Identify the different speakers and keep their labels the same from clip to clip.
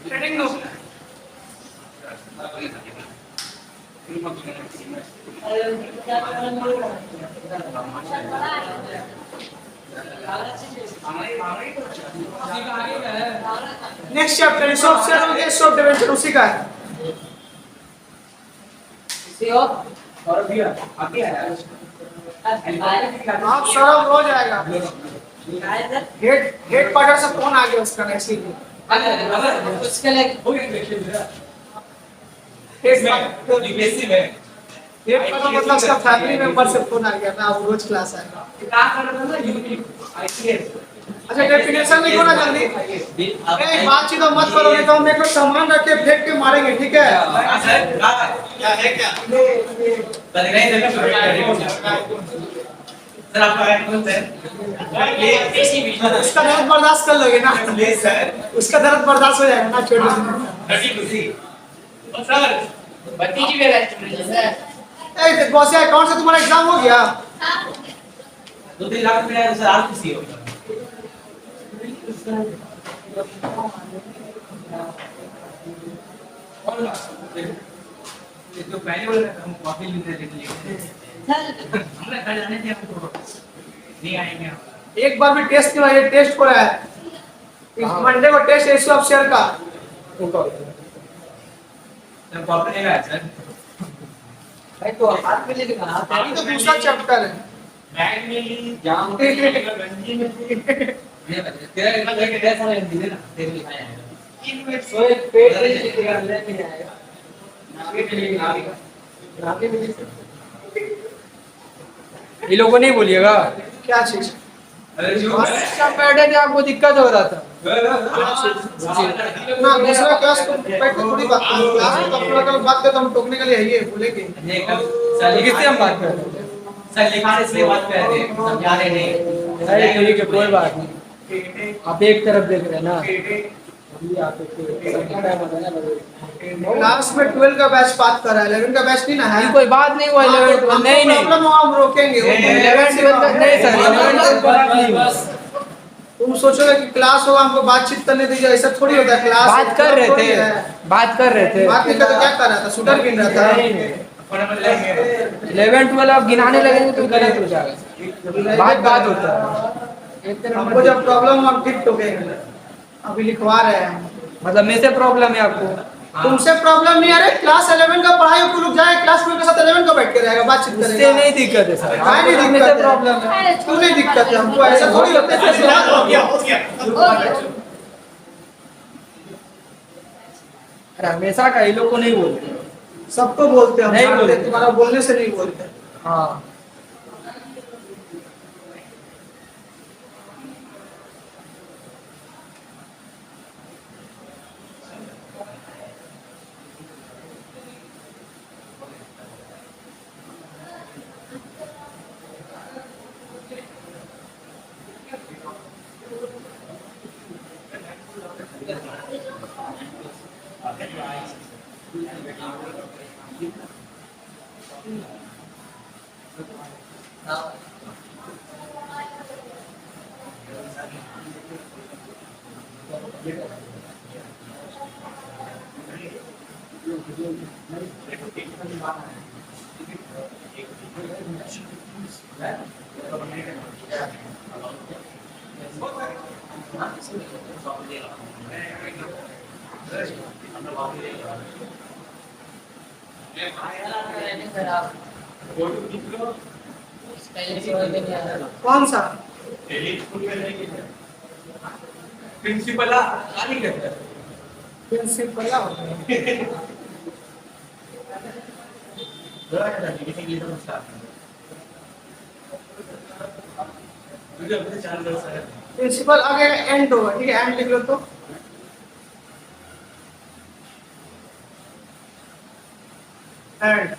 Speaker 1: Trading no next chapter software development उसी का है। और भी आगे आया आप सौरभ रोज आएगा। हेड क्वार्टर से फोन आ गया उसका नेक्स्ट वीक उसके लिए हेड क्वार्टर मतलब उसका फैमिली मेंबर से फोन आ गया ना वो रोज क्लास आएगा। क्या कर रहा था यूपी आईसीएस। अच्छा डेफिनेशन लिखो ना जल्दी। एक बातचीत मत करो नहीं तो मेरे को सामान रख के फेंक के मारेंगे ठीक है। हां सर क्या है क्या सर आपका है कौन सर उसका दर्द बर्दाश्त कर लोगे ना प्लीज सर उसका दर्द बर्दाश्त हो जाएगा ना छोटे से खुशी सर बत्ती की मेरा स्टूडेंट सर ए बॉस यार कौन सा तुम्हारा एग्जाम हो गया 2-3 लाख में सर आप खुशी हो तो पहले वाला हम कॉपी लेते हमने कल जाने थे हमको नहीं आएंगे एक बार भी टेस्ट किया ये टेस्ट हो रहा है इस मंडे को टेस्ट इशू ऑफ शेयर का सर कॉपी लेगा सर भाई तो हाथ में ले लेगा हाथ तो दूसरा चैप्टर है बैग में जाम गंजी में तेरा लगे कैसा है दे ना तेरे लिखाया है 3 मिनट सोए पेट लेके लेके आएगा ये लोगों को नहीं बोलिएगा क्या चीज बैठे थे आपको दिक्कत हो रहा था ना दूसरा क्लास को बैठ के थोड़ी बात क्लास में अपना कल बात करते हम टोकने के लिए है ये बोलेंगे सर किससे हम बात कर रहे हैं सर लिखा इसलिए बात कर रहे हैं समझा रहे नहीं अरे ठीक है कोई बात नहीं आप एक तरफ देख रहे हैं ना क्लास में 12 का बैच बात कर रहा है 11 का बैच नहीं ना है कोई बात नहीं हुआ 11 नहीं प्रॉब्लम हो हम रोकेंगे 11 12 नहीं सर तुम सोचोगे कि क्लास होगा हमको बातचीत करने दीजिए ऐसा थोड़ी होता है क्लास बात कर रहे थे बात नहीं करते क्या कर रहा था शूटर गिन रहा था 11 12 आप गिनाने लगेंगे तो गलत हो जाएगा बात होता है हमको जब प्रॉब्लम हम ठीक टोकेंगे अभी लिखवा रहे हैं मतलब मेरे से प्रॉब्लम है आपको तुमसे प्रॉब्लम नहीं अरे क्लास 11 का पढ़ाई को लोग जाए क्लास में के साथ 11 का बैठ के रहेगा बातचीत करेगा उससे नहीं दिक्कत है सर काय नहीं दिक्कत है प्रॉब्लम है क्यों नहीं दिक्कत है हमको ऐसा थोड़ी होता है हो गया अरे हमेशा का ये लोग को नहीं बोलते सबको बोलते हैं नहीं बोलते तुम्हारा बोलने से नहीं बोलते हां कौन सा प्रिंसिपल नहीं करता प्रिंसिपल प्रिंसिपल आगे एंड होगा ठीक है एंड लिख लो तो एंड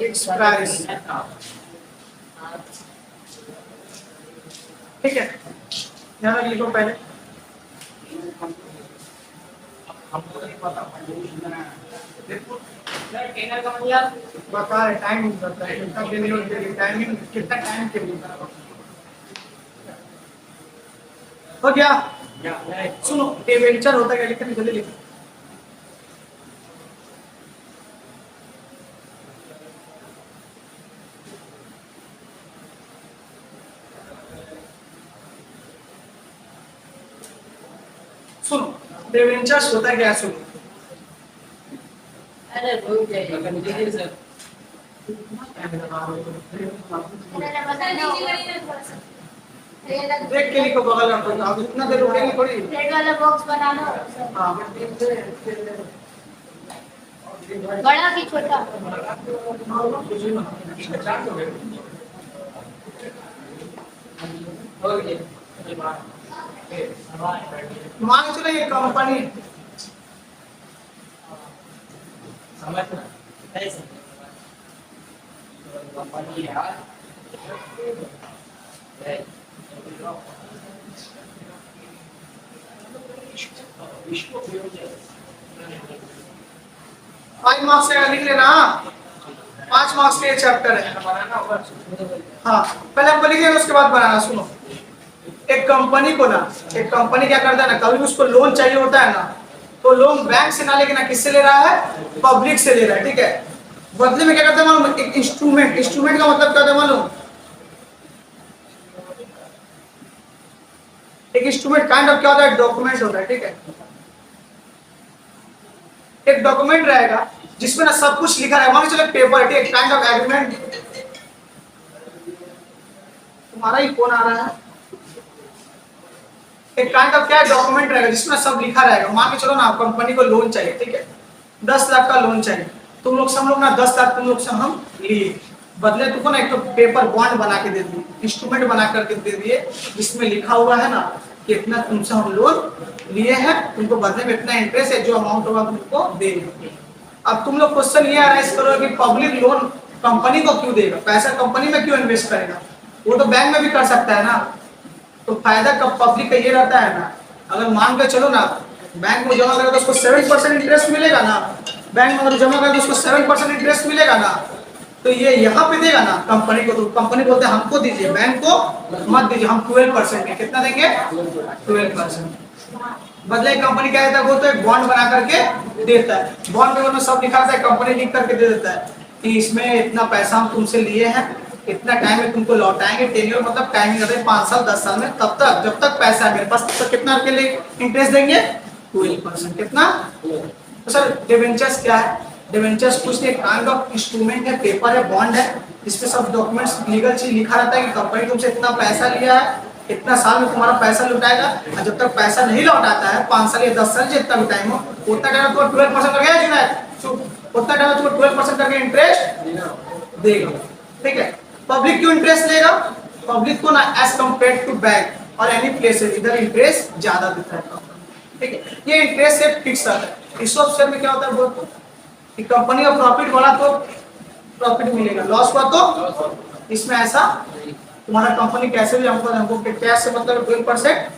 Speaker 1: एक्सप्रेस ठीक है यहाँ लिखो पहले हमको नहीं पता बता रहे टाइमिंग बता रहे कितना मिनट टाइमिंग कितना टाइम के लिए हो गया? सुनो, डिवेंचर होता क्या, लिखते जल्दी लिखो। सुनो, डिवेंचर्स होता क्या, सुनो।
Speaker 2: अरे रुक जाइए सर।
Speaker 1: देख के लिखो बगल में, आप इतना देर रुकेंगे थोड़ी।
Speaker 2: रेड वाला बॉक्स बना लो।
Speaker 1: हाँ,
Speaker 2: बड़ा कि छोटा?
Speaker 1: मान चलो ये कंपनी, फाइव मार्क्स का लिख लेना। 5 मार्क्स के चैप्टर है। हाँ, पहले आपको लिख लेना, उसके बाद बनाना। सुनो, एक कंपनी को ना, एक कंपनी क्या करता है ना, कभी भी उसको लोन चाहिए होता है ना, तो लोन बैंक से ना लेके ना किससे ले रहा है, पब्लिक से ले रहा है, ठीक है। बदले में क्या करता है मालूम, एक इंस्ट्रूमेंट, इंस्ट्रूमेंट का मतलब क्या होता है मालूम, एक इंस्ट्रूमेंट काइंड ऑफ क्या होता है, डॉक्यूमेंट होता है, ठीक है। एक डॉक्यूमेंट रहेगा जिसमें ना सब कुछ लिखा है, मान चलो पेपर, ठीक है, काइंड ऑफ एग्रीमेंट। तुम्हारा ही फोन आ रहा है। एक काइंड ऑफ क्या डॉक्यूमेंट रहेगा जिसमें सब लिखा रहेगा। मान के चलो ना, कंपनी को लोन चाहिए, ठीक है, 10 लाख का लोन चाहिए। तुम लोग से हम लोग ना 10 लाख तुम लोग से हम लिए, बदले तुमको ना एक तो पेपर बॉन्ड बना के दे दिए, इंस्ट्रूमेंट बना करके दे दिए, जिसमें लिखा हुआ है ना कि इतना तुमसे हम लोन लिए हैं, तुमको बदले में इतना इंटरेस्ट है, जो अमाउंट होगा तुमको देंगे। अब तुम लोग क्वेश्चन ये अराइज करो कि पब्लिक लोन कंपनी को क्यों देगा, पैसा कंपनी में क्यों इन्वेस्ट करेगा, वो तो बैंक में भी कर सकता है ना। तो फायदा कब पब्लिक का ये रहता है ना, अगर मान के चलो ना, बैंक में जमा करेगा तो उसको 7% इंटरेस्ट मिलेगा ना, बैंक में अगर जमा करेगा तो उसको 7% इंटरेस्ट मिलेगा ना, तो ये यहाँ पे देगा ना कंपनी को, तो कंपनी बोलते हैं हमको दीजिए, बैंक को मत दीजिए, हम 12% कितना देंगे, 12%। बदले कंपनी क्या देता है, वो तो एक बॉन्ड बना करके देता है। बॉन्ड में सब लिखा रहता है, कंपनी लिख करके दे देता है कि इसमें इतना पैसा हम तुमसे लिए हैं, इतना टाइम में तुमको लौटाएंगे। टेन्योर मतलब टाइमिंग रहता है 5 साल 10 साल में, तब तक जब तक पैसा है मेरे पास, तब तक कितना के लिए इंटरेस्ट देंगे, 12%। कितना? तो सर डिवेंचर्स क्या है, डिवेंचर्स कुछ नहीं, काइंड ऑफ इंस्ट्रूमेंट है, पेपर है, बॉन्ड है, इसमें सब डॉक्यूमेंट्स लीगल चीज लिखा रहता है कि कंपनी तुमसे इतना पैसा लिया है, इतना साल में तुम्हारा पैसा लौटाएगा, और जब तक पैसा नहीं लौटाता है 5 साल या 10 साल जितना भी टाइम हो, उतना टाइम तुमको 12% लगेगा जुनैद, उतना टाइम तुमको 12% करके इंटरेस्ट देगा, ठीक है। पब्लिक क्यों इंटरेस्ट लेगा, पब्लिक को ना एज कंपेयर टू बैंक और एनी प्लेसेस इधर इंटरेस्ट ज्यादा देता है, ठीक है। ये इंटरेस्ट रेट फिक्स रहता है। इस सब शेयर में क्या होता है बोलते कि कंपनी का प्रॉफिट बढ़ा तो प्रॉफिट मिलेगा, लॉस हुआ तो इसमें ऐसा तुम्हारा कंपनी कैसे भी हमको कैश से मतलब 12%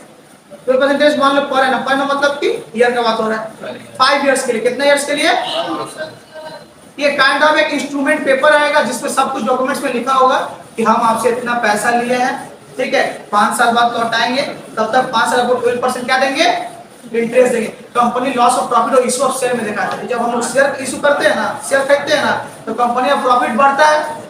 Speaker 1: इंटरेस्ट मान लो पर है ना, पर ना मतलब कि ईयर का बात हो रहा है, 5 इयर्स के लिए। कितने इयर्स के लिए? ये काइंड ऑफ एक इंस्ट्रूमेंट पेपर आएगा जिसमें सब कुछ डॉक्यूमेंट्स में लिखा होगा कि हम आपसे इतना पैसा लिए हैं, ठीक है, 5 साल बाद लौटाएंगे, तब तक 5 साल को 12% क्या देंगे, इंटरेस्ट देंगे। कंपनी लॉस ऑफ प्रॉफिट और इशू ऑफ शेयर में दिखाता है। जब हम लोग शेयर इशू करते हैं ना, शेयर खरीदते हैं ना, तो कंपनी का प्रॉफिट बढ़ता है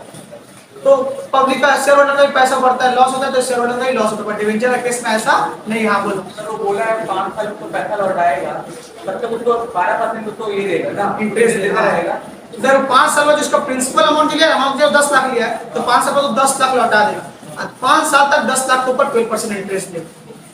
Speaker 1: तो पब्लिक का शेयर होल्डर का भी पैसा बढ़ता है, लॉस होता है तो शेयर होल्डर का ही लॉस होता है। डिवेंचर का केस में ऐसा नहीं। हाँ बोलो
Speaker 3: सर, वो बोला है 5 साल को पैसा लौटाएगा, तब तक उसको 12% उसको ये देगा ना,
Speaker 1: इंटरेस्ट देता रहेगा। इधर 5 साल में जिसका प्रिंसिपल अमाउंट लिया अमाउंट जब 10 लाख लिया है तो 5 साल बाद तो 10 लाख लौटा देगा, 5 साल तक 10 लाख के ऊपर 12% इंटरेस्ट देगा।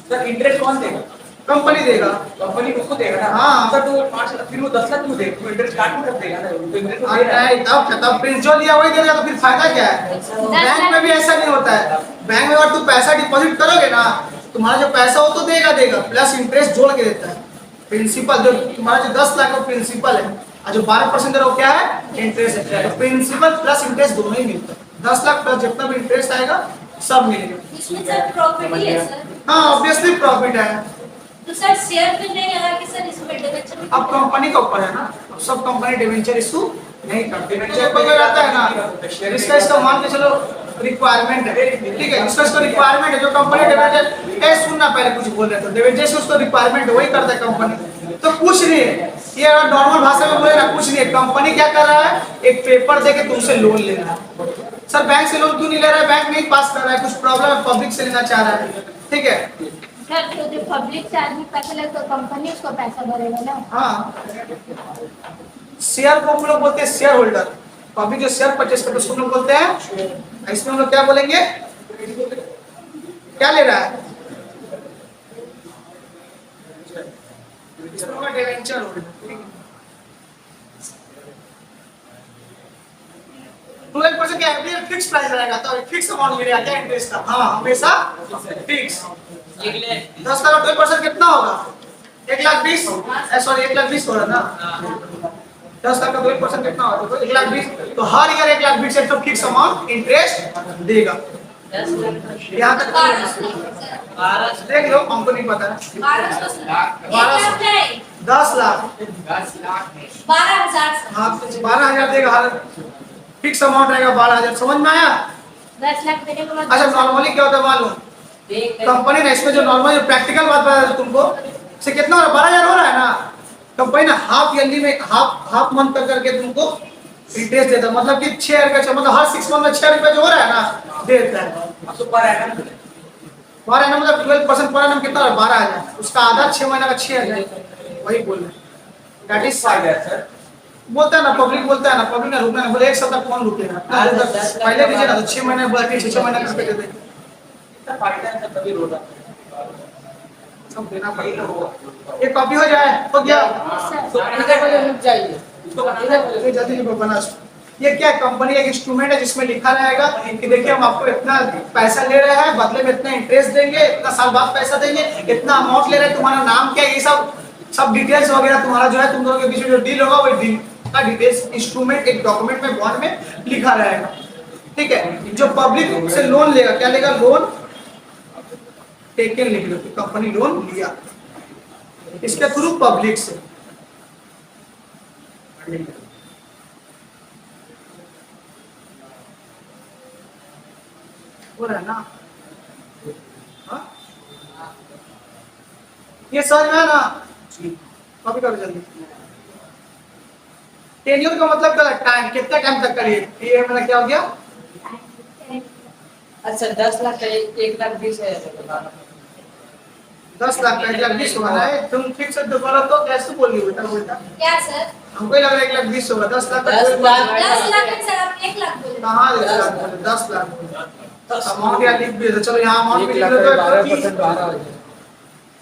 Speaker 3: सर इंटरेस्ट कौन देगा,
Speaker 1: कंपनी देगा,
Speaker 3: कंपनी उसको देगा ना।
Speaker 1: हाँ।
Speaker 3: सर तो 5 लाख फिर वो 10 लाख क्यों देगा, तो इंटरेस्ट काट कर देगा ना, तो इंटरेस्ट तो दे रहा है।
Speaker 1: तब प्रिंस जो लिया वही देगा, तो फिर फायदा क्या है। बैंक में भी ऐसा नहीं होता है, बैंक में अगर तुम पैसा डिपॉजिट करोगे ना, तुम्हारा जो पैसा हो तो देगा प्लस इंटरेस्ट जोड़ के देता है। प्रिंसिपल जो तुम्हारा जो 10 लाख का प्रिंसिपल है और जो 12% दे रहा हो क्या है, इंटरेस्ट है। तो प्रिंसिपल प्लस इंटरेस्ट दोनों ही मिलता है, 10 लाख प्लस जितना भी इंटरेस्ट आएगा सब मिलेगा।
Speaker 2: इसमें सर प्रॉफिट ही है सर।
Speaker 1: हाँ ऑब्वियसली प्रॉफिट है।
Speaker 2: तो सर शेयर में नहीं लगा कि सर इसमें डिवेंचर
Speaker 1: अब कंपनी के ऊपर है ना, सब कंपनी डिवेंचर इशू नहीं करती। डिवेंचर पर रहता है ना, इसका मान के चलो रिक्वायरमेंट है, ठीक है, जिसका इसको रिक्वायरमेंट है, जो कंपनी डिवेंचर ए सुनना पहले कुछ बोल रहे थे, डिवेंचर से उसको रिक्वायरमेंट है, वही करता है कंपनी, तो कुछ नहीं है ये, अगर नॉर्मल भाषा में बोले ना कुछ नहीं है, कंपनी क्या कर रहा है, एक पेपर देके तुमसे लोन ले रहा है। सर बैंक से लोन क्यों नहीं ले रहा है, बैंक नहीं पास कर रहा है, कुछ प्रॉब्लम है, पब्लिक से लेना चाह रहा है, ठीक है।
Speaker 2: सर तो जो पब्लिक से आदमी पैसा ले तो कंपनी उसको पैसा भरेगा ना।
Speaker 1: हाँ, शेयर को हम लोग बोलते हैं शेयर होल्डर, पब्लिक जो शेयर परचेस करते हैं उसको हम लोग बोलते हैं, इसमें हम लोग क्या बोलेंगे, क्या ले रहा है, डिवेंचर होल्डर। 12% क्या एवरी फिक्स प्राइस रहेगा, तो फिक्स अमाउंट मिलेगा क्या इंटरेस्ट का, हाँ हमेशा फिक्स। 10 का 12% कितना होगा, 1,20,000, सॉरी 1,20,000 हो रहा ना, 10 का 12% कितना होगा, तो 1,20,000, तो हर ईयर 1,20,000 तो फिक्स अमाउंट इंटरेस्ट देगा। यहाँ तक देख लो, हमको नहीं पता है, 10 लाख
Speaker 2: 12,000
Speaker 1: हाँ 12,000 देगा, हर फिक्स अमाउंट रहेगा 12,000, समझ में आया।
Speaker 2: 10 लाख देने के बाद
Speaker 1: अच्छा नॉर्मली क्या होता है मालूम, कंपनी ने इसमें जो नॉर्मल जो प्रैक्टिकल बात बता रहा तुमको, से कितना हो रहा है, 12,000 हो रहा है ना, कंपनी ना हाफ ईयरली में हाफ मंथ कर करके तुमको इंटरेस्ट देता है, मतलब कि 6 रुपये, मतलब हर 6 मंथ में 6 रुपये जो हो रहा है ना दे देता है। पर एनम मतलब 12% पर एनम कितना हो रहा है, 12,000, उसका आधा 6 महीने का 6,000, वही बोल रहे हैं, दैट इज सर बोलता है ना, पब्लिक बोलता है ना, पब्लिक ना रुकना बोले एक सप्ताह कौन रुकेगा, पहले दीजिए ना, तो 6 महीने बोला कि 6 महीने करके दे देंगे, सब देना पड़ेगा। एक कॉपी हो जाए, हो गया, जल्दी बना। ये क्या कंपनी का इंस्ट्रूमेंट है जिसमें लिखा रहेगा कि देखिए हम आपको इतना पैसा ले रहे हैं, बदले में इतना इंटरेस्ट देंगे, इतना साल बाद पैसा देंगे, इतना अमाउंट ले रहे हैं, तुम्हारा नाम क्या है, ये सब डिटेल्स वगैरह तुम्हारा जो है तुम दोनों के बीच में जो डील होगा वो डील का डिटेल्स इंस्ट्रूमेंट एक डॉक्यूमेंट में बॉन्ड में लिखा रहेगा, ठीक है। जो पब्लिक से लोन लेगा, क्या लेगा, लोन टेकन लिख लो, कंपनी लोन लिया इसके थ्रू पब्लिक से, हो रहा है ना, हाँ ये समझ में है ना, कॉपी करो जल्दी। टेन्योर का मतलब क्या है, टाइम, कितना टाइम तक करिए, ये मतलब क्या हो गया,
Speaker 4: अच्छा 10 लाख का 1,20,000
Speaker 1: 10 लाख का 1,20,000 होगा ना, तुम फिक्स तो बोला तो कैसे बोल रही हो बेटा,
Speaker 2: क्या सर,
Speaker 1: हमको लग रहा है 1,20,000 होगा, 10 लाख
Speaker 4: 10 लाख
Speaker 2: 10 लाख है सर, आप 1 लाख बोले।
Speaker 1: कहाँ 10 लाख अमाउंट या लिख भी, चलो यहाँ अमाउंट भी लिख दो,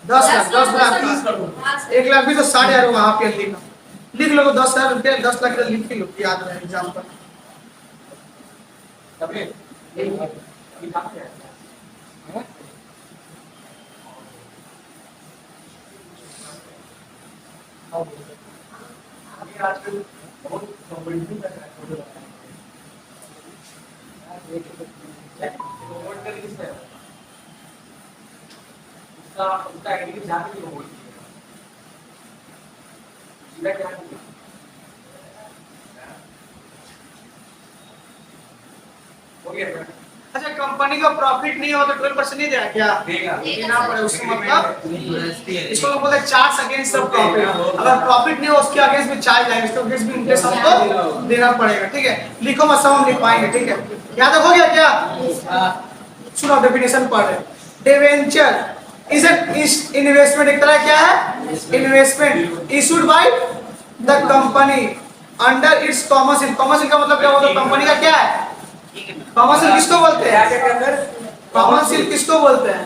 Speaker 1: 10 लाख का 1,20,000 तो 60,000 वहाँ पे लिख लो, 10,000 रुपये 10 लाख लिख लो, याद रहे एग्जाम पर। अच्छा कंपनी का प्रॉफिट नहीं हो तो 12% नहीं देगा क्या, देना पड़ेगा, उसका मतलब इसको लोग बोलते हैं चार्ज अगेंस्ट द प्रॉफिट, अगर प्रॉफिट नहीं हो उसके अगेंस्ट भी चार्ज आएगा, इसके अगेंस्ट भी इंटरेस्ट हमको देना पड़ेगा, ठीक है। लिखो मत सब हम लिख पाएंगे, ठीक है, याद हो गया क्या, सुनो डेफिनेशन पढ़ रहे, डिवेंचर इज एन इन्वेस्टमेंट, एक तरह क्या है, investment issued by the company under its commercial, commercial का मतलब क्या होता है, कंपनी का क्या है, कॉमर्शियल किसको बोलते हैं, कॉमर्शियल किसको बोलते हैं,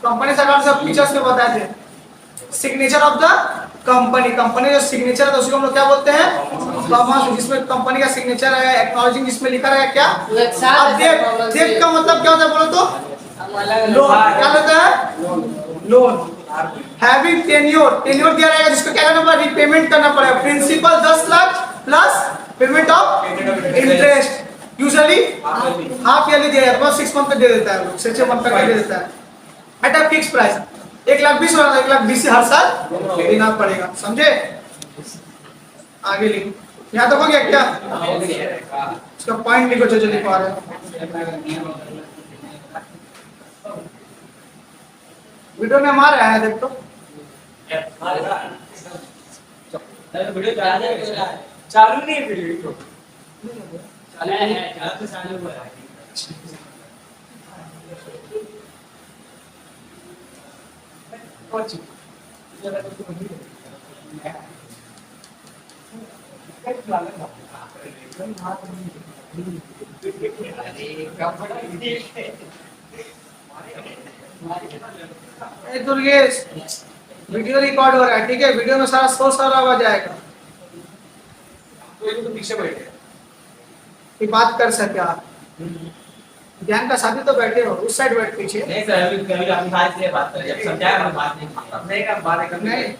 Speaker 1: कंपनी से अगर सब फीचर्स में बताए थे, signature of the company, company जो सिग्नेचर है उसको हम लोग क्या बोलते हैं, कॉमर्शियल, जिसमें कंपनी का सिग्नेचर है, एक्नॉलेजिंग जिसमें लिखा रहेगा क्या, अब देख का मतलब क्या होता है बोलो तो, लोन, क्या होता है, लोन, हैविंग टेन्योर, टेन्योर दिया रहेगा जिसको क्या करना पड़ेगा, रिपेमेंट करना पड़ेगा, principal 10 lakh plus payment of interest, usually half yearly दिया जाता है, 6 मंथ तक दे देता है, लोग 6 मंथ तक दे देता है, एट अ फिक्स प्राइस, 1,20,000 होगा, 1,20,000 हर साल देना पड़ेगा, समझे। आगे लिखो, यहाँ तक हो गया क्या, इसका पॉइंट लिखो जो लिखवा रहे हो। वीडियो में हमारा है, देख तो
Speaker 3: वीडियो चालू नहीं है, वीडियो चालू है, चालू हुआ है।
Speaker 1: दुर्गेश वीडियो रिकॉर्ड हो रहा है, ठीक है, वीडियो में सारा शोर सारा आवाज आएगा,
Speaker 3: तो पीछे बैठे
Speaker 1: कि बात कर सके आप। ज्ञान का साथी तो बैठे हो, उस साइड बैठ पीछे।
Speaker 3: नहीं सर, अभी कभी अपनी बात से बात करें, जब समझाया हम बात नहीं नहीं का बात करनी
Speaker 1: नहीं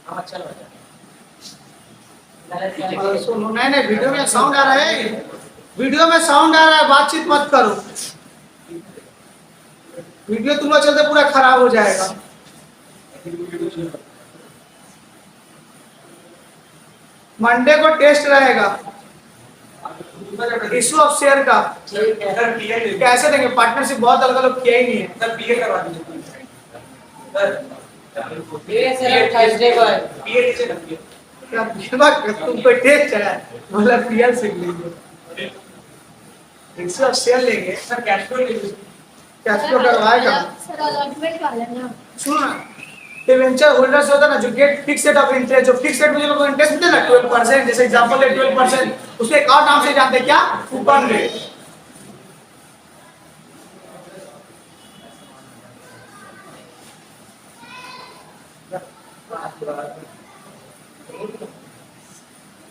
Speaker 3: हम अच्छा लगा।
Speaker 1: सुनो, नहीं नहीं, वीडियो में साउंड आ रहा है, वीडियो में साउंड आ रहा है, बातचीत मत करो, वीडियो तुम लोग चलते पूरा खराब हो जाएगा। मंडे को टेस्ट रहेगा, इशू ऑफ शेयर का। कैसे देंगे, पार्टनरशिप बहुत अलग अलग किया ही नहीं है।
Speaker 3: सर पीए करवा दीजिए सर,
Speaker 4: ये सर थर्सडे को है।
Speaker 3: पीए नीचे रखिए।
Speaker 1: क्या तुम कोई टेस्ट है, मतलब पीएल से लेंगे, इशू ऑफ शेयर लेंगे,
Speaker 3: सर कैश फ्लो लीजिए।
Speaker 1: कैश फ्लो करवाएगा।
Speaker 2: सर अलॉटमेंट वाला ना,
Speaker 1: सुनो ना, डिवेंचर होल्डर्स होता है ना, जो get fix rate of interest, जो फिक्स रेट में जो लोग इंटरेस्ट देते हैं ना 12%, जैसे एग्जांपल है 12%, उसको एक और नाम से जानते हैं, क्या? Coupon rate.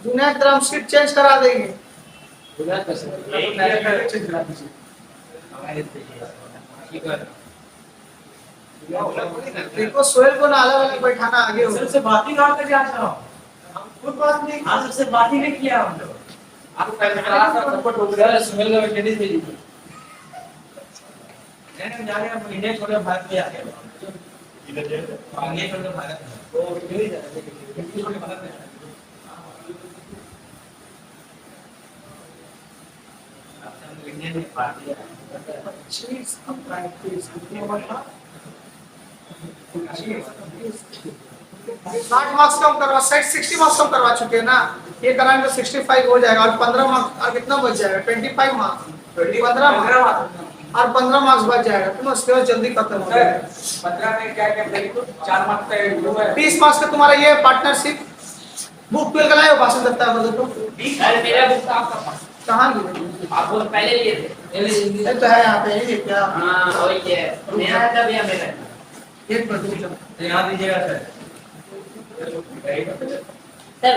Speaker 1: Junaid drum sheet change करा देंगे। देखो सोहेल को ना अलग अलग बैठाना आगे हो।
Speaker 3: सबसे बात ही कहाँ कर आज हम खुद बात नहीं, आज सबसे बात ही नहीं किया हम लोग। आपको पहले क्लास का सपोर्ट हो गया, सुहेल का टेनिस भेज दीजिए। नहीं जाने हम इंडिया छोड़ के भारत में आ गए। इंडिया छोड़ के भारत में तो क्यों ही जा रहे हैं, इंडिया छोड़ के भारत में। इंडिया ने पार्टी है
Speaker 1: 60 मार्क्स कम करवा, 60 मार्क्स कम करवा चुके हैं ना, ये कराएंगे तो 65 हो जाएगा, और 15 मार्क्स, और कितना बच जाएगा? 25 मार्क्स, 15 मार्क्स बच जाएगा। तुम सिलेबस जल्दी खत्म हो जाएगा।
Speaker 3: 15 में क्या क्या देखो, 4 मार्क्स का ग्रुप है,
Speaker 1: 30 मार्क्स का तुम्हारा ये पार्टनरशिप। बुक 12 का लाए हो, भाषण दत्ता है तो
Speaker 4: अरे मेरा बुक तो आपका पास,
Speaker 1: कहाँ लिए?
Speaker 4: आप वो पहले लिए थे।
Speaker 1: ये तो है यहाँ पे, ये क्या?
Speaker 4: हाँ वही है, मेरा है तब या मेरा है।
Speaker 1: एक मिनट रुक जाओ।
Speaker 3: यहाँ दीजिएगा सर।
Speaker 4: सर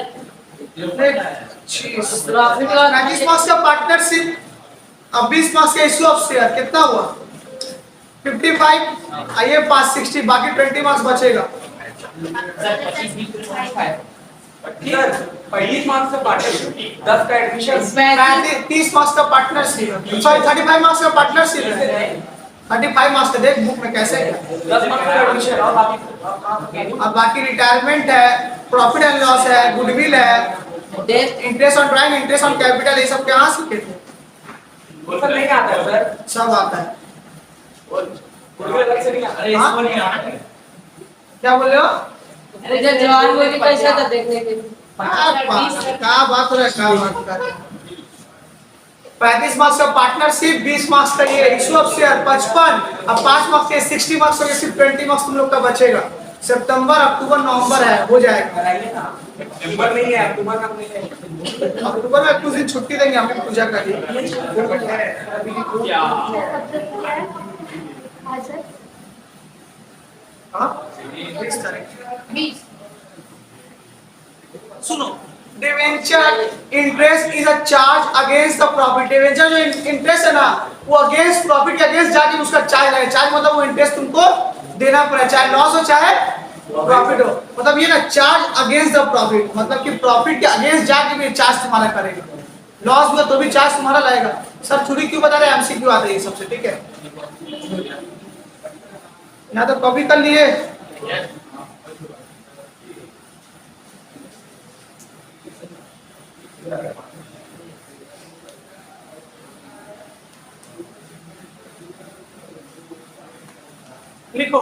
Speaker 1: 35 मार्क्स का पार्टनरशिप, अब 20 मार्क्स का इशू ऑफ शेयर, कितना हुआ? 55, आइए 560, बाकी 20 मार्क्स बचेगा।
Speaker 4: सर 25 20 25
Speaker 3: 25 मार्क्स का पार्टनरशिप, 10 का एडमिशन,
Speaker 1: 30 मार्क्स का पार्टनरशिप, सॉरी 35 मार्क्स का पार्टनरशिप है, 35 मार्क्स का, देख बुक में कैसे है।
Speaker 3: 10 मार्क्स का एडमिशन और बाकी
Speaker 1: अब बाकी रिटायरमेंट है, प्रॉफिट एंड लॉस है, गुडविल है, interest on drawing, interest on capital, ये सब कहाँ सीखे थे?
Speaker 3: वो सब नहीं आता है सर,
Speaker 1: सब आता है।
Speaker 3: कोई अलग से नहीं आता है, इसको नहीं आता है।
Speaker 1: क्या बोल रहे हो?
Speaker 4: अरे जब जवान बोली कैसा था देखने के लिए।
Speaker 1: क्या बात हो रहा है, क्या बात कर रहे हैं? 35 मार्क्स का पार्टनरशिप, 20 मार्क्स का ये इशू ऑफ शेयर, 55, अब 5 मार्क्स के 60 मार्क्स का सिर्फ 20 मार्क्स तुम लोग का बचेगा। सितंबर, अक्टूबर, नवंबर है, हो जाएगा।
Speaker 3: कराइए ना, नंबर नहीं है, अक्टूबर का नहीं है।
Speaker 1: अक्टूबर में कुछ दिन छुट्टी देंगे, हमें पूजा का दिन।
Speaker 2: हाँ सर,
Speaker 1: हाँ 20 तारीख।
Speaker 2: 20
Speaker 1: सुनो, debenture interest is a charge against the profit. Debenture जो इंटरेस्ट है ना, वो अगेंस्ट प्रॉफिट के अगेंस्ट जाके उसका चार्ज है। चार्ज मतलब वो इंटरेस्ट तुमको देना पड़ेगा, चाहे लॉस हो चाहे प्रॉफिट हो। मतलब ये ना, चार्ज अगेंस्ट द प्रॉफिट, मतलब कि प्रॉफिट के अगेंस्ट जाके भी चार्ज तुम्हारा करेगा। लॉस हुआ तो भी चार्ज तुम्हारा लाएगा। सर चोरी क्यों बता रहे हैं, एमसीक्यू आता है ये सबसे, ठीक है। यहाँ तो कॉपी कर लिए। लिखो।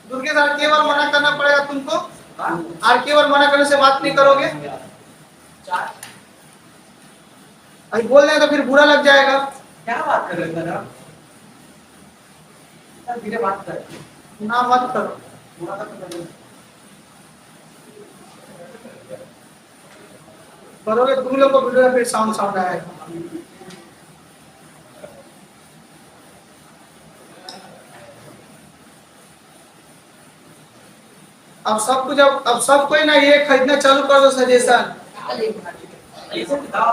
Speaker 1: दुर्गे सर केवल मना करना पड़ेगा तुमको, और केवल मना करने से बात नहीं करोगे। अभी बोल रहे हैं तो फिर बुरा लग जाएगा।
Speaker 3: क्या बात कर रहे हैं सर? सर धीरे बात कर।
Speaker 1: ना मत करो। करोगे तुम लोग को वीडियो में फिर साउंड आएगा। अब सब कोई ना ये खरीदना चालू कर दो सजेशन।
Speaker 3: ये सब बताओ।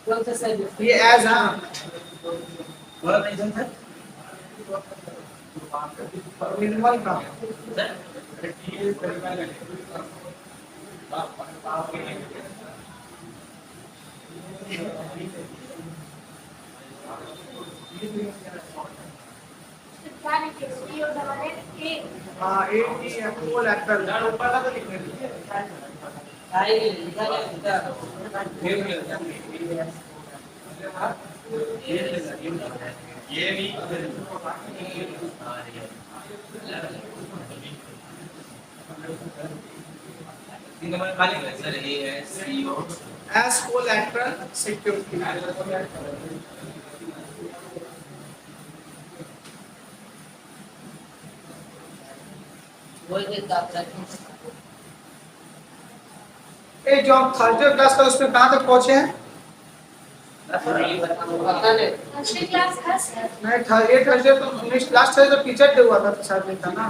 Speaker 4: कौन सा साइज?
Speaker 1: ये एज हाँ
Speaker 3: बोला नहीं सर?
Speaker 1: निर्मल का हाँ एटी अप्रूवल एक्टर
Speaker 4: आएगी लिखा
Speaker 3: ये भी सर ये है सीईओ
Speaker 1: एज कोल एक्टर सिक्योरिटी।
Speaker 4: बोल देता आप
Speaker 1: ये जो हम थर्सडे क्लास का उसमें कहाँ तक पहुँचे हैं?
Speaker 4: पता नहीं।
Speaker 2: थर्सडे क्लास है सर।
Speaker 1: नहीं थर्सडे तो लास्ट थर्सडे तो टीचर डे हुआ था शायद नहीं था ना।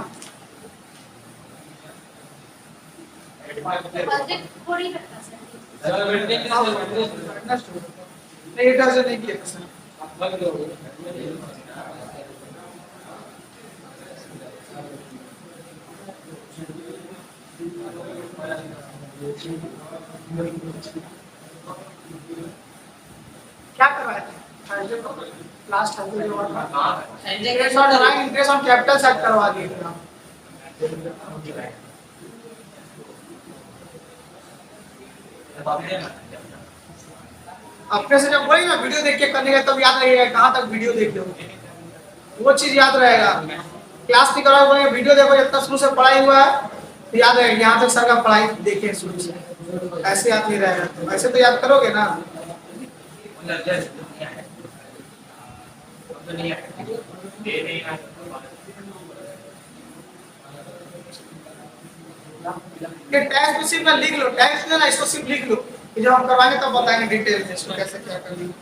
Speaker 2: थर्सडे थोड़ी करता सर।
Speaker 1: नहीं ये थर्सडे नहीं किया सर। क्या करवाए थे थर्सडे को? लास्ट थर्सडे हुआ था। इंटरेस्ट ऑन कैपिटल सेट करवा दिए थे हम। अपने से जब बोलेंगे ना वीडियो देख के करने का तब याद रहेगा कहाँ तक वीडियो देखे हो, वो चीज याद रहेगा। क्लास नहीं करा बोलेंगे वीडियो देखो जितना शुरू से पढ़ाई हुआ है तो याद रहेगा यहाँ तक सर का पढ़ाई देखे शुरू से, ऐसे याद नहीं रहेगा। ऐसे तो याद करोगे ना। ये टैक्स भी सिर्फ ना लिख लो, टैक्स ना इसको सिर्फ लिख लो, जब हम करवाएंगे तब बताएंगे डिटेल में इसको कैसे क्या करनी।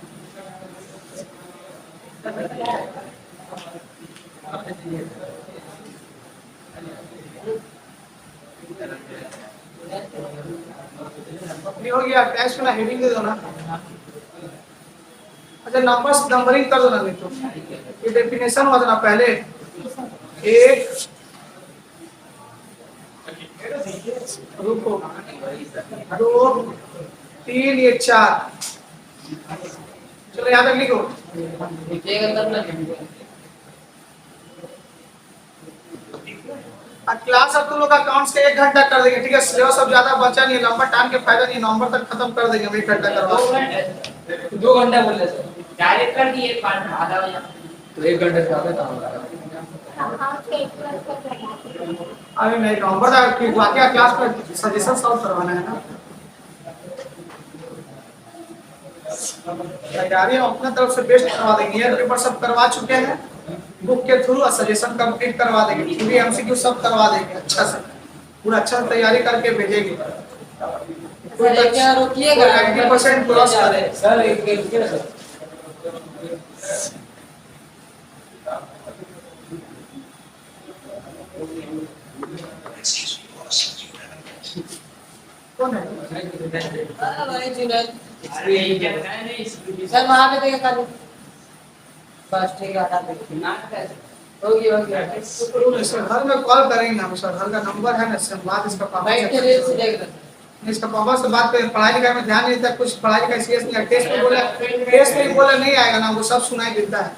Speaker 1: हो गया टैक्स में हेडिंग दे दो ना। अच्छा नंबरिंग कर दो ना। नहीं तो ये डेफिनेशन हुआ था ना पहले, 1 रुको 2 3 ये 4। चलो यहाँ तक लिखो।
Speaker 4: लिखिएगा तब ना।
Speaker 1: क्लास अब तुम लोग अकाउंट्स के 1 घंटा कर देंगे, ठीक है। सिलेबस अब ज्यादा बचा नहीं है, लंबा टाइम के फायदा नहीं, नवंबर तक खत्म कर देंगे। 1 घंटा करवा
Speaker 4: 2 घंटा बोल रहे सर। डायरेक्ट कर दिए 5 आधा बजे तो 1 घंटे से ज्यादा काम होगा।
Speaker 1: अरे नहीं नवंबर तक की वाकई क्लास में सजेशन सॉल्व करवाना है ना। तैयारी हम अपना तरफ से बेस्ट करवा देंगे। ये पेपर सब करवा चुके हैं बुक के थ्रू, और सजेशन कंप्लीट करवा देंगे, पूरी एमसीक्यू सब करवा देंगे अच्छा से, पूरा अच्छा से तैयारी करके भेजेंगे।
Speaker 4: सर क्या रोकिएगा
Speaker 1: 90% क्रॉस करे
Speaker 4: सर। एक रुकिए सर।
Speaker 1: कौन है?
Speaker 4: भाई जुनैद सर वहां पे देखा कर बस ठीक है हटा दे ना हो गया
Speaker 1: सर घर में कॉल करेंगे हम। सर घर का नंबर है ना, सर बात इसका पापा
Speaker 4: बैठ के रील्स देख रहे
Speaker 1: इसका पापा से बात करें, पढ़ाई लिखाई में ध्यान नहीं देता, कुछ पढ़ाई लिखाई सीरियस नहीं है, टेस्ट में बोला, टेस्ट में बोला नहीं आएगा ना, वो सब सुनाई देता है।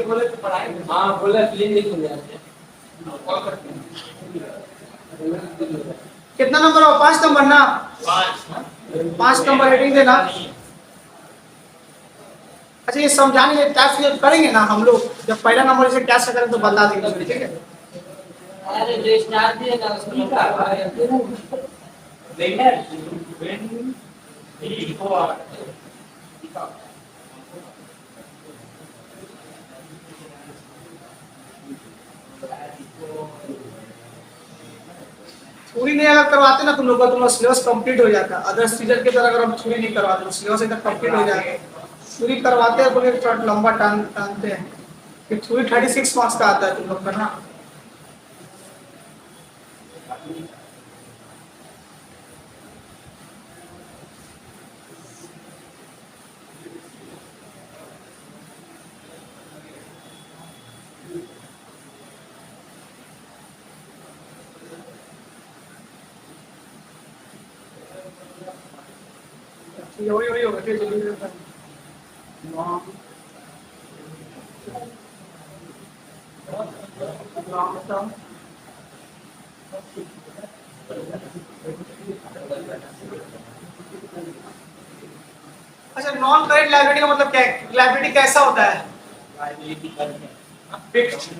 Speaker 3: बोले तो पढ़ाई
Speaker 4: हाँ बोले क्लीन नहीं हो जाते।
Speaker 1: कितना नंबर हो? 5 नंबर ना, 5 नंबर हेडिंग देना। अच्छा ये समझाने के टास्क जब करेंगे ना हम लोग, जब पहला नंबर से टास्क करें तो बता देंगे, ठीक है?
Speaker 4: अरे जो स्टार्ट दिए ना उसको नहीं कर पा रहे
Speaker 1: थ्योरी नहीं अगर करवाते ना तुम लोग का, तुम्हारा सिलेबस कंप्लीट हो जाता। अदर टीचर की तरह अगर हम थ्योरी नहीं करवाते तो सिलेबस एकदम कंप्लीट हो जाएगा। थ्योरी करवाते हैं बोले थोड़ा लंबा टानते हैं कि थ्योरी 36 मार्क्स का आता है तुम लोग का ना। वही होगा फिर जल्दी करता हूँ। अच्छा नॉन करेंट लायबिलिटी का मतलब क्या है? लायबिलिटी कैसा होता है? Fixed,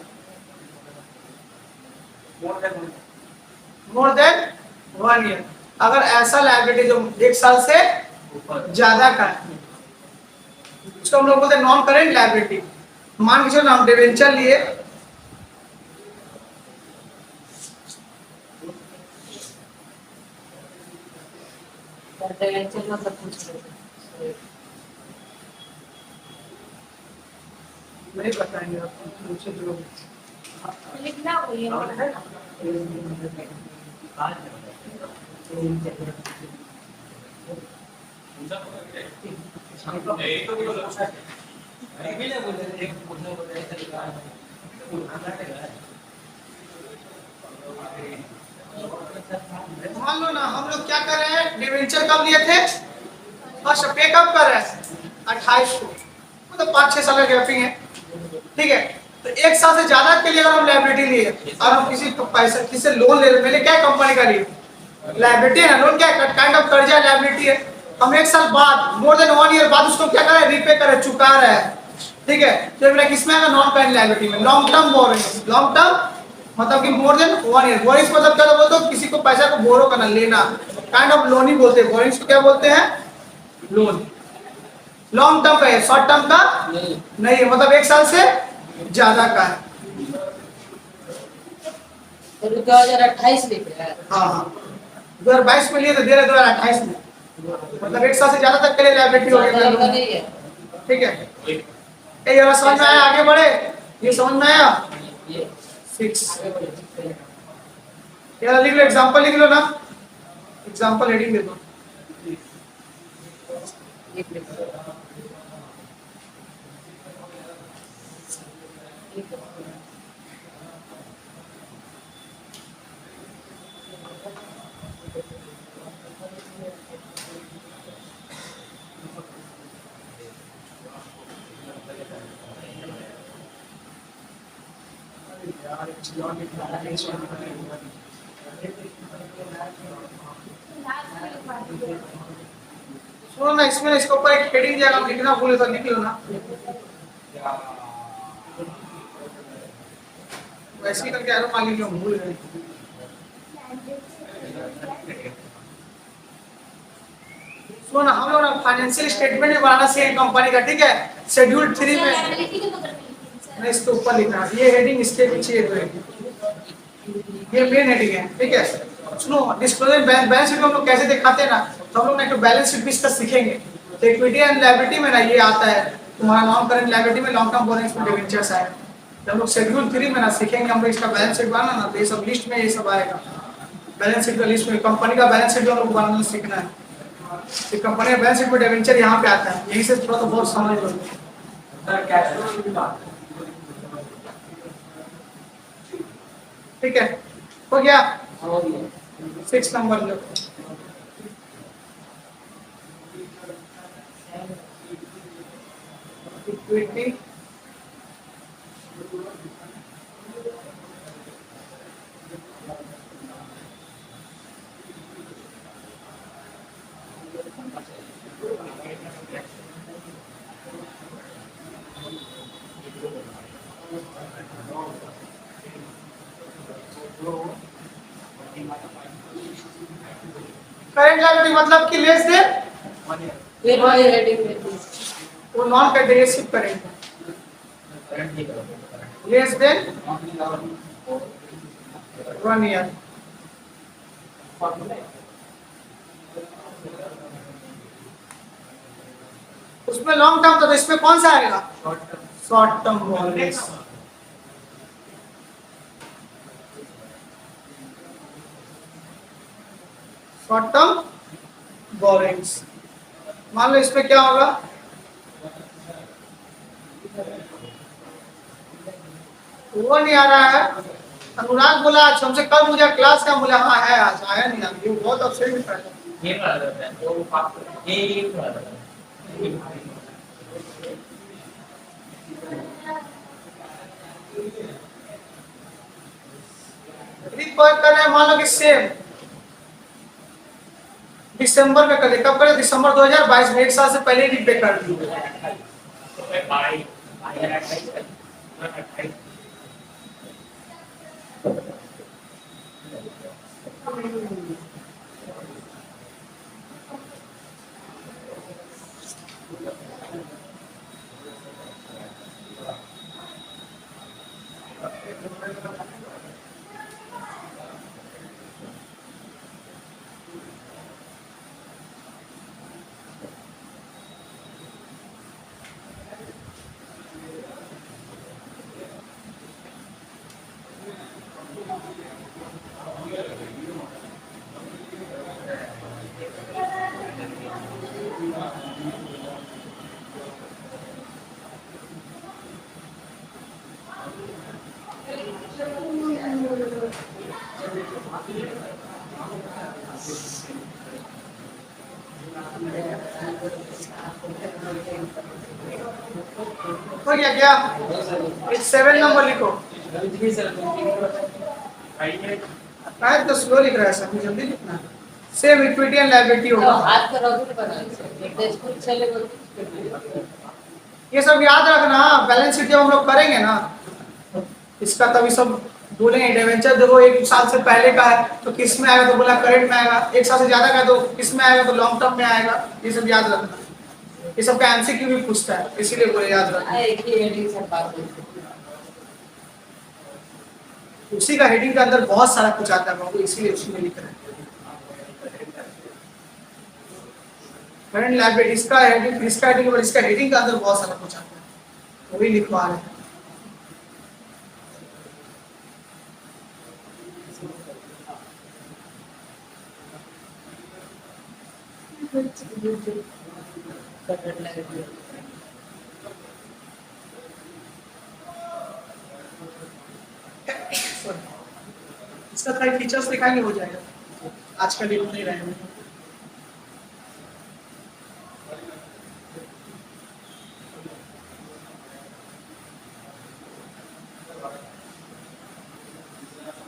Speaker 1: more than 1 year. अगर ऐसा लायबिलिटी जो 1 साल से ज्यादा का है उसको हम लोग बोलते हैं नॉन करेंट लायबिलिटी। मान के चलो हम डिवेंचर लिए, नहीं बताएंगे आपको, पूछे जो
Speaker 2: लिखना हुई है।
Speaker 1: मान लो ना हम लोग क्या कर रहे हैं, डिवेंचर कब लिए थे? फर्स्ट पे कब कर रहे हैं? 28 को, मतलब 5-6 साल का गैपिंग है, ठीक है? तो 1 साल से ज्यादा के लिए अगर हम लायबिलिटी लिए और हम किसी को पैसा किसी से लोन ले रहे, मैंने क्या कंपनी का लिए लायबिलिटी है ना, लोन क्या है? काइंड ऑफ कर्जा लायबिलिटी है। हम 1 साल बाद, मोर देन 1 ईयर बाद उसको क्या कर रहे हैं? रीपे कर रहे, चुका रहे हैं, ठीक है? तो मेरा किसमें आएगा? नॉन करेंट लायबिलिटी में। Long term borrowing, long term मतलब कि मोर देन 1 ईयर। बोरिंग्स मतलब क्या बोलते हो? किसी को पैसा को बोरो करना, लेना, काइंड ऑफ लोन ही बोलते हैं। बोरिंग्स को क्या बोलते हैं? लोन। लॉन्ग टर्म का है, शॉर्ट टर्म का नहीं है, मतलब 1 साल से ज्यादा का है।
Speaker 4: 2028 लिख रहा है।
Speaker 1: हाँ हाँ 2022 में लिए तो दे रहे 2028 में, मतलब 1 साल से ज्यादा तक के लिए लायबिलिटी हो गई, ठीक है? ये जरा समझ में आया? आगे बढ़े, ये समझ में आया? 6 यार लिख लो, एग्जांपल लिख लो ना, एग्जांपल हेडिंग दे दो। सुनो ना, इसमें इसके ऊपर एक हेडिंग जाएगा, हम लिखना भूले तो लिख लो ना, वैसे ही करके आरो मान लीजिए हम भूल गए। सुनो ना, हम लोग ना फाइनेंशियल स्टेटमेंट भी बनाना सीखे कंपनी का, ठीक है? शेड्यूल 3 में
Speaker 2: लायबिलिटी के बगल में
Speaker 1: नहीं, इसके ऊपर लिखना, ये हेडिंग इसके पीछे है, ये मेन हेडिंग है, ठीक है? सुनो, डिस्क्लोजर बैलेंस शीट हम लोग कैसे दिखाते हैं ना, तो हम लोग ना एक बैलेंस शीट भी इसका सीखेंगे। तो इक्विटी एंड लायबिलिटी में ना ये आता है तुम्हारा नॉन करेंट लायबिलिटी में, लॉन्ग टर्म बोरोइंग्स में डिबेंचर्स आए। तो हम लोग शेड्यूल 3 में ना सीखेंगे, हम लोग इसका बैलेंस शीट बनाना ना, तो ये सब लिस्ट में ये सब आएगा। बैलेंस शीट का लिस्ट में कंपनी का बैलेंस शीट हम लोग बनाना सीखना है। तो कंपनी का बैलेंस शीट में डिबेंचर यहाँ पे आता है, यही से थोड़ा तो बहुत समझ लो, ठीक है? हो गया 6 नंबर लो। इक्विटी करेंट लायबिलिटी मतलब कि लेस देन
Speaker 4: ये वाली हेडिंग में
Speaker 1: वो नॉन करेंट शिफ्ट करेंगे लेस देन 1 ईयर उसमें लॉन्ग टर्म था तो इसमें कौन सा आएगा short term bonds short term borrowings मान लो इसमें क्या होगा वो नहीं आ रहा है अनुराग बोला आज हमसे कल मुझे क्लास का बोला हाँ है आज आया नहीं आज ये बहुत अपसेट भी था
Speaker 3: ये वाला रहता है तो ये वाला रहता है
Speaker 1: रिकॉर्ड कर रहे हैं मान लो कि सेम दिसंबर में करें कब करें दिसंबर 2022 में एक साल से पहले ही पे कर दी हो गया क्या 7 नंबर लिखो शायद तो स्लो लिख रहा है सब जल्दी लिखना सेम इक्विटी एंड लायबिलिटी होगा
Speaker 4: हाथ का रॉकेट बना एक देश को चलेगा
Speaker 1: ये सब याद रखना बैलेंस शीट जब हम लोग करेंगे ना इसका तभी सब बोलेंगे डिवेंचर देखो एक साल से पहले का है तो किस में आएगा तो बोला करंट में आएगा एक साल से ज्यादा का है तो किस में आएगा तो लॉन्ग टर्म में आएगा ये सब याद रखना ये सब का एमसीक्यू भी पूछता है इसीलिए बोले याद रखना
Speaker 4: एक ही हेडिंग से बात होती
Speaker 1: उसी का हेडिंग के अंदर बहुत सारा कुछ आता है बाबू इसीलिए उसी में लिख रहे हैं करंट लायबिलिटी इसका हेडिंग और इसका हेडिंग के अंदर बहुत सारा कुछ आता है वही लिखवा रहे हैं इसका सारे फीचर्स दिखाएंगे हो जाएगा आज का दिन नहीं रहेगा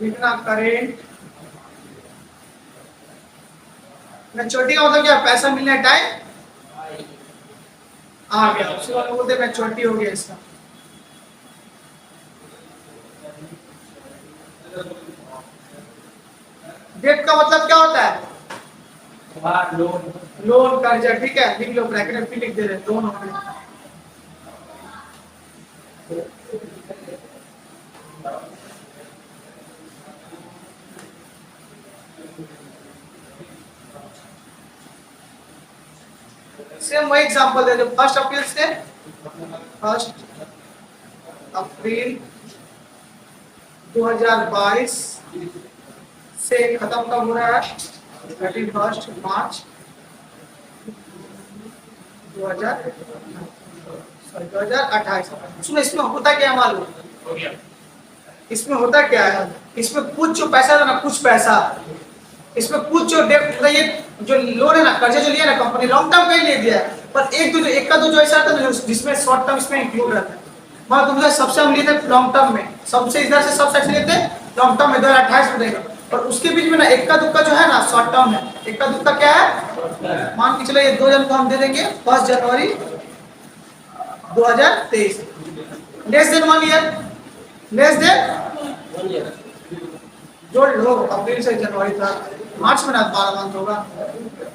Speaker 1: लिखना करेंट मैच्योरिटी का मतलब क्या पैसा मिलने टाइम आ गया उसके बाद बोलते मैच्योरिटी हो गया इसका डेट का मतलब क्या होता है लोन कर्जा ठीक है लिख लो ब्रैकेट में भी लिख दे रहे लोन हो गया सेम वही एग्जांपल दे दो 1 अप्रैल से 1 अप्रैल 2022 से खत्म कब हो रहा है 31 मार्च 2028 सुनो इसमें होता क्या है मालूम इसमें होता क्या है इसमें कुछ जो पैसा था ना कुछ पैसा इसमें कुछ जो डेट ये जो लोन है ना कर्जा जो लिया ना कंपनी लॉन्ग टर्म के लिए दिया है पर एक का दो जो ऐसा था जिसमें शॉर्ट टर्म इसमें इंक्लूड रहता है। मतलब तुमसे सबसे हम लिए थे लॉन्ग टर्म में, सबसे इधर से सब सेक्शन लिए थे लॉन्ग टर्म में 2028 में देगा, और उसके बीच में ना इक्का दुक्का जो है ना शॉर्ट टर्म है। इक्का दुक्का क्या है, मान के चलो ये 2 जन को हम दे देंगे 1 जनवरी 2023, less than 1 year, less than जोड़ लो, अप्रैल से जनवरी तक, मार्च में ना 12 मंथ होगा,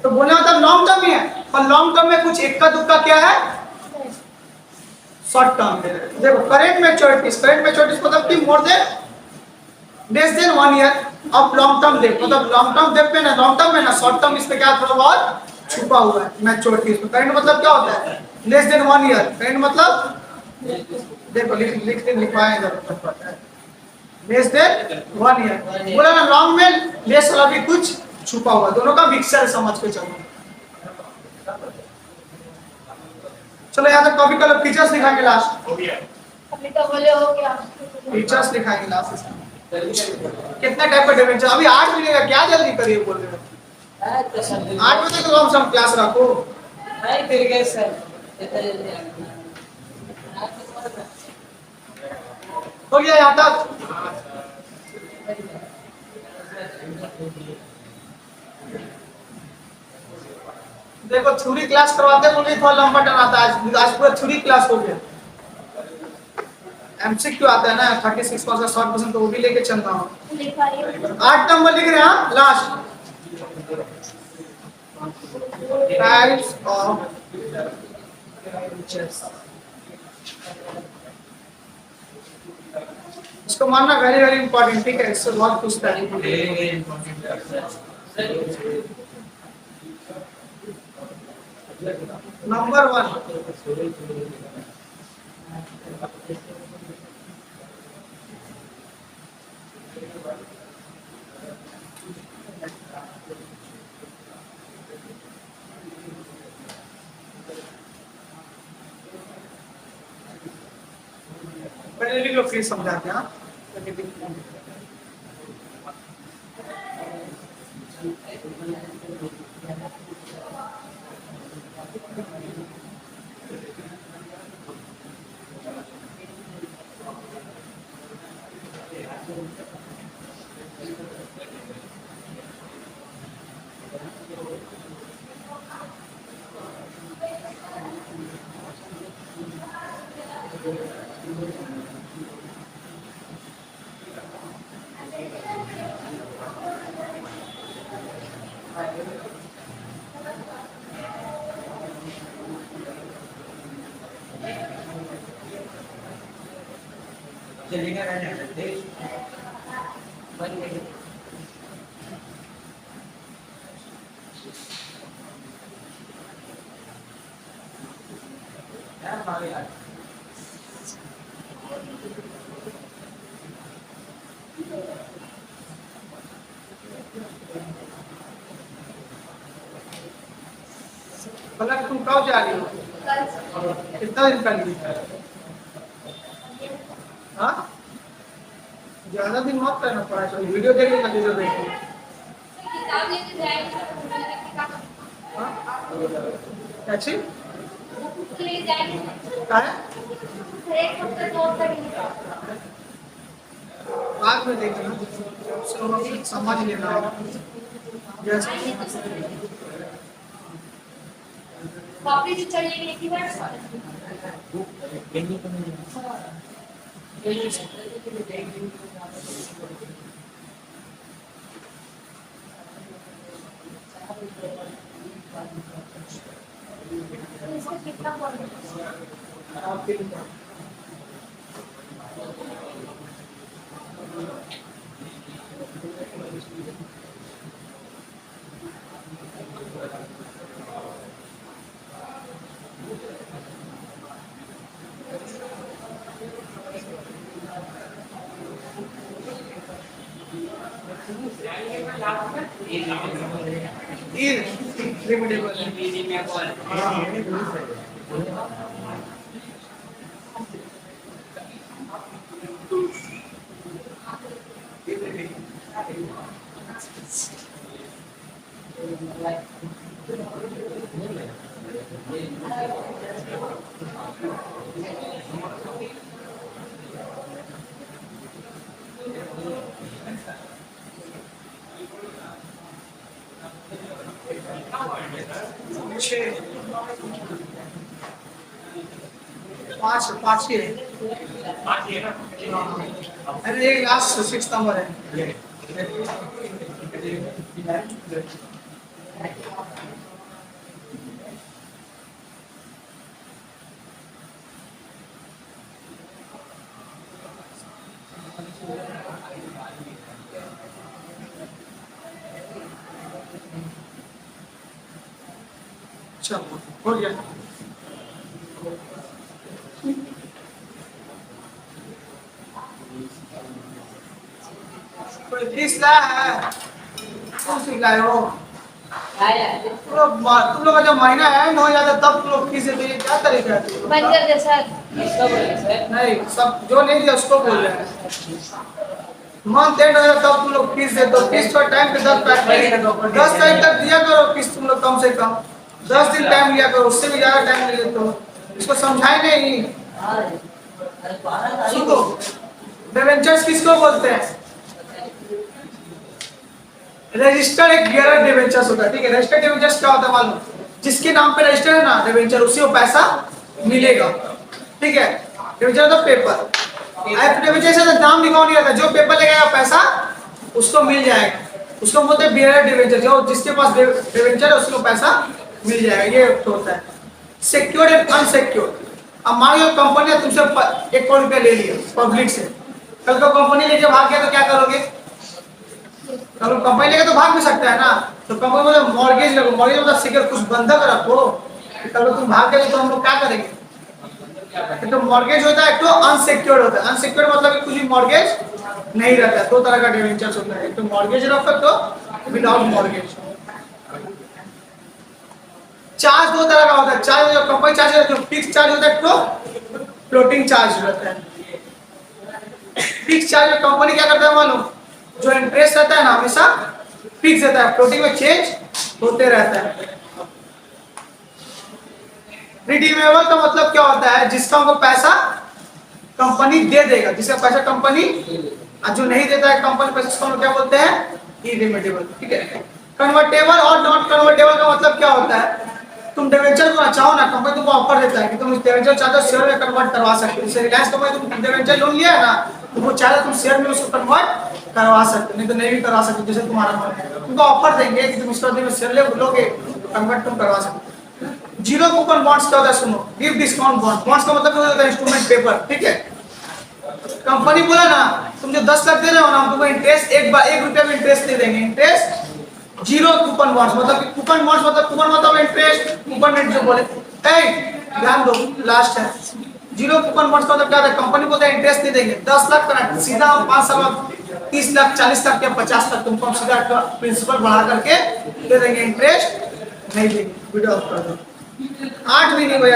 Speaker 1: तो बोलने मतलब लॉन्ग टर्म ही है। पर लॉन्ग टर्म में कुछ इक्का दुक्का क्या है, शॉर्ट टर्म। देखो करेंट मैच्योरिटीज मतलब कि more than less than 1 year. अब लॉन्ग टर्म डेट मतलब लॉन्ग टर्म डेट में ना, लॉन्ग टर्म में ना शॉर्ट टर्म इसमें क्या थोड़ा बहुत छुपा हुआ है मैच्योरिटीज में। करेंट मतलब क्या होता है, लेस देन 1 ईयर। करेंट मतलब देखो लिखवाएं इधर, लेस देन 1 ईयर। बोला ना लॉन्ग में लेस वाला भी कुछ छुपा हुआ, दोनों का मिक्सचर समझ के चलो। चलो यहाँ तक कॉपी करो, फीचर्स दिखाएंगे लास्ट,
Speaker 2: अभी तो बोले हो गया।
Speaker 1: फीचर्स दिखाएंगे लास्ट इसमें। कितने टाइप का डिफरेंस, अभी 8 मिलेगा, क्या जल्दी करिए बोल रहे हो, 8 बजे तो हम क्लास रखो।
Speaker 4: नहीं फिर गए सर,
Speaker 1: हो गया यहाँ तक। देखो थ्योरी क्लास करवाते हैं मुझे थोड़ा लंबा टर्न आता है, आज पूरा थ्योरी क्लास हो गया। एमसीक्यू आता है ना 36% 60%, तो वो भी लेके चल रहा हूँ।
Speaker 2: लिखवाइए।
Speaker 1: 8 नंबर लिख रहे हैं हाँ लास्ट, टाइप्स ऑफ फीचर्स। इसको मानना वेरी वेरी इंपॉर्टेंट, ठीक है, इससे बहुत पूछता है। नंबर 1 पहले लिख लो फिर समझाते हैं।
Speaker 3: चलेगा रहने
Speaker 1: मतलब तुम कब जा रही हो, कितना दिन का लिए, हाँ ज्यादा दिन मत करना पड़ा, चलो वीडियो देख लेना जो देखो।
Speaker 2: किताब लेके जाएंगे,
Speaker 1: क्या चीज
Speaker 2: बुक ले जाएंगे,
Speaker 1: क्या है,
Speaker 2: एक हफ्ते तो करेंगे।
Speaker 1: बाद में देखना, समझ लेना।
Speaker 2: कॉपी भी चाहिए एक ही बार। इसको कितना पड़ेगा?
Speaker 1: छः, पाँच पाँच ही है। अरे एक लास्ट 6 नंबर है। चलो हो गया। कोई फीस लाया है? कौन सी लाए हो? तुम लोग का जब महीना एंड हो जाता तब तुम लोग फीस देते, ये क्या तरीका है?
Speaker 2: बंद कर दे सर।
Speaker 1: नहीं, सब जो नहीं दिया उसको बोल रहे हैं। मंथ एंड हो जाता तब तुम लोग फीस देते हो। फीस तो टाइम पे 10 तारीख तक दिया करो फीस तुम लोग, कम से कम 10 दिन टाइम लिया करो, उससे भी ज्यादा टाइम ले लेते हो। इसको समझाए नहीं। सुनो, डिबेंचर्स किसको बोलते हैं? रजिस्टर्ड एक बियरर डिबेंचर्स होता है, ठीक है। रजिस्टर्ड डिबेंचर्स क्या होता है मालूम? जिसके नाम पे रजिस्टर्ड है ना डिबेंचर, उसी को पैसा मिलेगा, ठीक है। डिबेंचर मतलब पेपर। ऐप डिबेंचर से नाम लिखा नहीं रहता, जो पेपर लगाएगा पैसा उसको मिल जाएगा, उसको बोलते हैं बियरर डिबेंचर। जो जिसके पास डिबेंचर है उसको पैसा मिल जाएगा, ये होता है। Secured and unsecured. अब मान लो कंपनी ने तुमसे 1 करोड़ रुपया ले लिया पब्लिक से, कल को कंपनी लेके भाग गया तो क्या करोगे? कल कंपनी लेके तो भाग भी सकता है ना, तो कंपनी में मॉर्गेज लगो। मॉर्गेज मतलब सिक्योर, कुछ बंधक रखो। कल को तुम भाग गए तो हम लोग क्या करेंगे? तो मॉर्गेज होता है, तो अनसिक्योर्ड होता है। अनसिक्योर्ड मतलब कुछ भी मॉर्गेज नहीं रहता है। 2 तरह का डिबेंचर्स होता है, तो मॉर्गेज रखो तो विदाउट मॉर्गेज। चार्ज 2 तरह का होता है। चार्ज जो कंपनी चार्ज है, जो फिक्स चार्ज होता है, तो फ्लोटिंग चार्ज रहता है। फिक्स चार्ज में कंपनी क्या करता है मालूम? जो इंटरेस्ट रहता है ना हमेशा फिक्स रहता है, फ्लोटिंग में चेंज होते रहता है। रिडीमेबल का मतलब क्या होता है? जिसका हमको पैसा कंपनी दे देगा, जिसका पैसा कंपनी, जो नहीं देता है कंपनी पैसा, उसको हम क्या बोलते हैं? इरिडेमेबल, ठीक है। कन्वर्टेबल और नॉट कन्वर्टेबल का मतलब क्या होता है? तुम डिवेंचर को चाहो ना, कंपनी तुमको ऑफर देता है कि तुम इस डिवेंचर चाहते हो शेयर में कन्वर्ट करवा सकते हो। जैसे रिलायंस कंपनी तुम डिवेंचर लोन लिया है ना, तो वो चाहे तुम शेयर में उसको कन्वर्ट करवा सकते हो, नहीं तो नहीं भी करवा सकते। जैसे तुम्हारा मन है, तुमको ऑफर देंगे कि तुम इस में शेयर लोगे, कन्वर्ट तुम करवा सकते हो। जीरो कूपन बॉन्ड्स क्या होता है? सुनो, गिव डिस्काउंट बॉन्ड। बॉन्ड्स का मतलब होता है इंस्ट्रूमेंट पेपर, ठीक है। कंपनी बोला ना तुम जो 10 लाख दे रहे हो ना, हम तुमको इंटरेस्ट 1 रुपया भी इंटरेस्ट नहीं देंगे। इंटरेस्ट जीरो कूपन बॉन्ड्स मतलब कूपन बॉन्ड्स मतलब कूपन मतलब इंटरेस्ट, कूपन रेट जो बोले। ध्यान दो, लास्ट है। जीरो कूपन बॉन्ड्स का मतलब क्या है? कंपनी बोलते हैं इंटरेस्ट नहीं देंगे। 10 लाख का सीधा 5 साल बाद 30 लाख 40 लाख या 50 लाख तुमको हम सीधा प्रिंसिपल बढ़ा करके दे देंगे, इंटरेस्ट नहीं देंगे। वीडियो ऑफ कर दो। 8 भी नहीं हुआ।